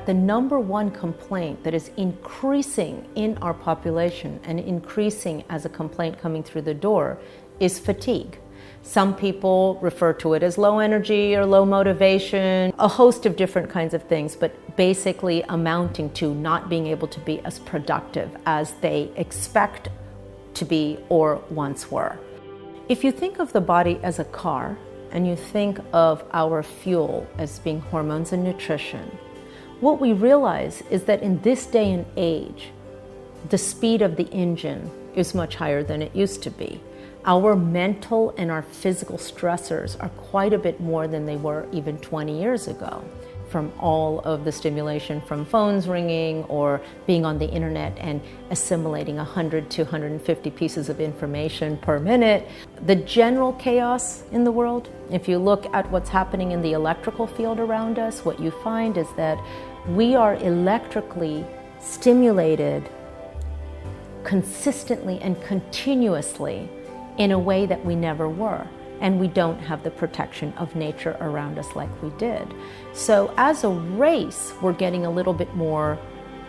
The number one complaint that is increasing in our population and increasing as a complaint coming through the door is fatigue. Some people refer to it as low energy or low motivation, a host of different kinds of things, but basically amounting to not being able to be as productive as they expect to be or once were. If you think of the body as a car and you think of our fuel as being hormones and nutrition, what we realize is that in this day and age, the speed of the engine is much higher than it used to be. Our mental and our physical stressors are quite a bit more than they were even 20 years ago, from all of the stimulation from phones ringing or being on the internet and assimilating 100 to 150 pieces of information per minute. The general chaos in the world, if you look at what's happening in the electrical field around us, what you find is that we are electrically stimulated consistently and continuously in a way that we never were. And we don't have the protection of nature around us like we did. So as a race, we're getting a little bit more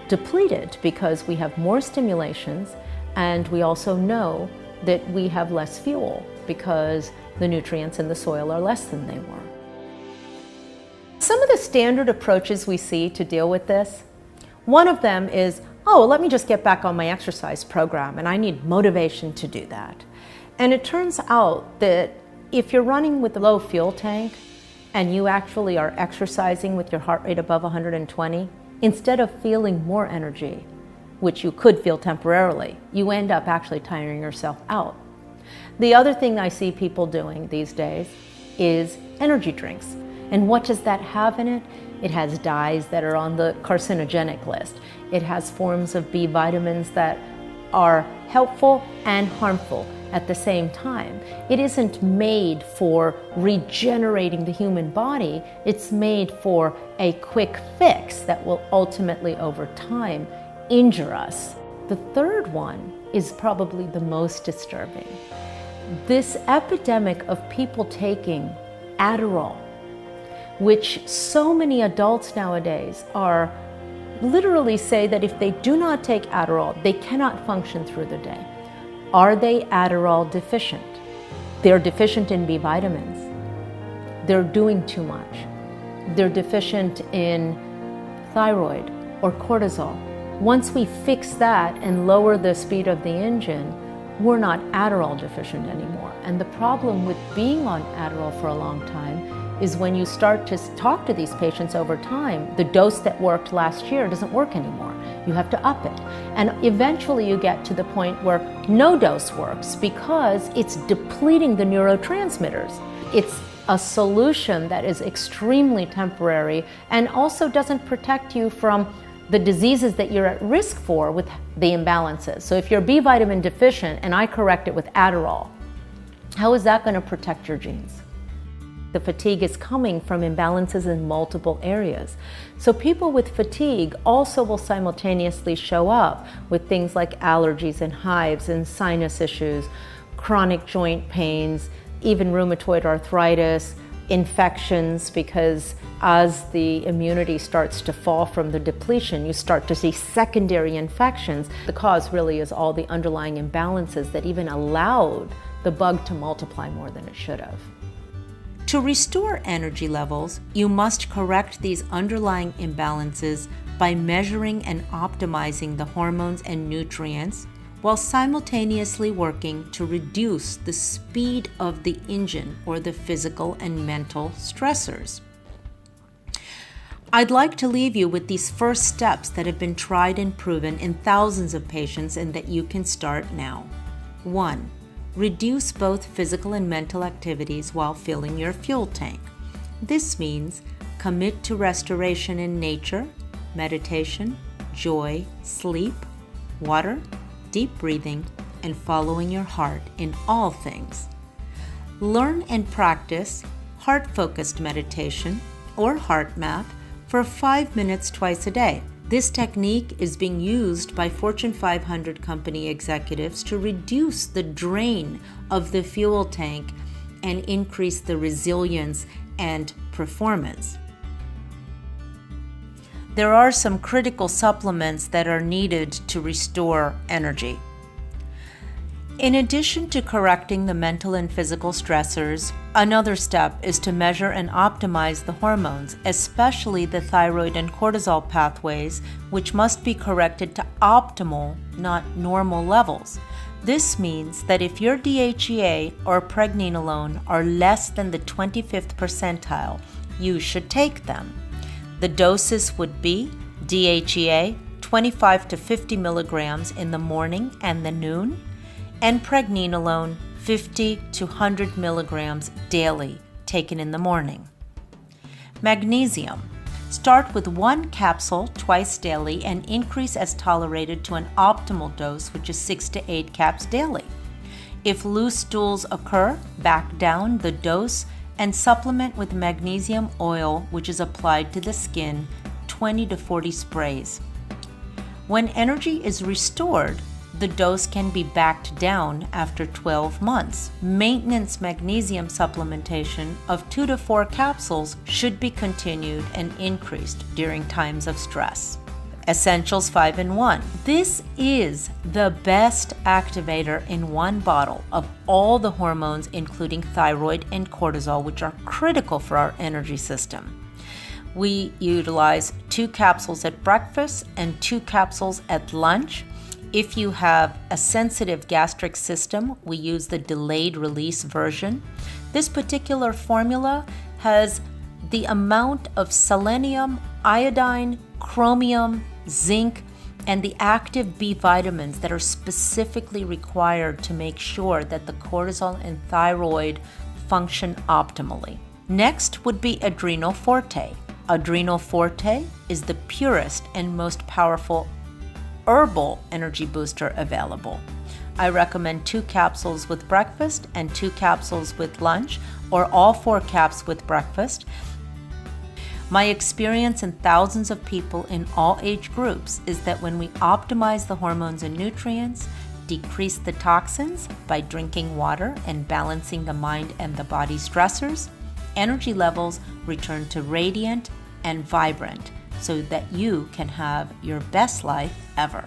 depleted because we have more stimulations, and we also know that we have less fuel because the nutrients in the soil are less than they were. Some of the standard approaches we see to deal with this, one of them is, oh, let me just get back on my exercise program, and I need motivation to do that. And it turns out that if you're running with a low fuel tank and you actually are exercising with your heart rate above 120, instead of feeling more energy, which you could feel temporarily, you end up actually tiring yourself out. The other thing I see people doing these days is energy drinks. And what does that have in it? It has dyes that are on the carcinogenic list. It has forms of B vitamins that are helpful and harmful at the same time. It isn't made for regenerating the human body. It's made for a quick fix that will ultimately, over time, injure us. The third one is probably the most disturbing. This epidemic of people taking Adderall, which so many adults nowadays are literally say that if they do not take Adderall, they cannot function through the day. Are they Adderall deficient? They're deficient in B vitamins. They're doing too much. They're deficient in thyroid or cortisol. Once we fix that and lower the speed of the engine, we're not Adderall deficient anymore. And the problem with being on Adderall for a long time is when you start to talk to these patients over time, the dose that worked last year doesn't work anymore. You have to up it. And eventually you get to the point where no dose works because it's depleting the neurotransmitters. It's a solution that is extremely temporary and also doesn't protect you from the diseases that you're at risk for with the imbalances. So if you're B vitamin deficient and I correct it with Adderall, how is that going to protect your genes? The fatigue is coming from imbalances in multiple areas. So people with fatigue also will simultaneously show up with things like allergies and hives and sinus issues, chronic joint pains, even rheumatoid arthritis, infections, because as the immunity starts to fall from the depletion, you start to see secondary infections. The cause really is all the underlying imbalances that even allowed the bug to multiply more than it should have. To restore energy levels, you must correct these underlying imbalances by measuring and optimizing the hormones and nutrients while simultaneously working to reduce the speed of the engine or the physical and mental stressors. I'd like to leave you with these first steps that have been tried and proven in thousands of patients and that you can start now. 1. Reduce both physical and mental activities while filling your fuel tank. This means commit to restoration in nature, meditation, joy, sleep, water, deep breathing, and following your heart in all things. Learn and practice heart-focused meditation or heart math for 5 minutes twice a day. This technique is being used by Fortune 500 company executives to reduce the drain of the fuel tank and increase the resilience and performance. there are some critical supplements that are needed to restore energy. In addition to correcting the mental and physical stressors, another step is to measure and optimize the hormones, especially the thyroid and cortisol pathways, which must be corrected to optimal, not normal levels. This means that if your DHEA or pregnenolone are less than the 25th percentile, you should take them. The doses would be DHEA 25 to 50 milligrams in the morning and the noon, and pregnenolone 50 to 100 milligrams daily, taken in the morning. Magnesium. Start with 1 capsule twice daily and increase as tolerated to an optimal dose, which is 6 to 8 caps daily. If loose stools occur, back down the dose and supplement with magnesium oil, which is applied to the skin, 20 to 40 sprays. When energy is restored, the dose can be backed down after 12 months. Maintenance magnesium supplementation of 2 to 4 capsules should be continued and increased during times of stress. Essentials 5-in-1. This is the best activator in one bottle of all the hormones, including thyroid and cortisol, which are critical for our energy system. We utilize 2 capsules at breakfast and 2 capsules at lunch. If you have a sensitive gastric system, we use the delayed release version. This particular formula has the amount of selenium, iodine, chromium, zinc, and the active B vitamins that are specifically required to make sure that the cortisol and thyroid function optimally. Next would be Adrenal Forte. Adrenal Forte is the purest and most powerful herbal energy booster available. I recommend 2 capsules with breakfast and 2 capsules with lunch, or all 4 caps with breakfast. My experience in thousands of people in all age groups is that when we optimize the hormones and nutrients, decrease the toxins by drinking water and balancing the mind and the body stressors, energy levels return to radiant and vibrant, so that you can have your best life ever.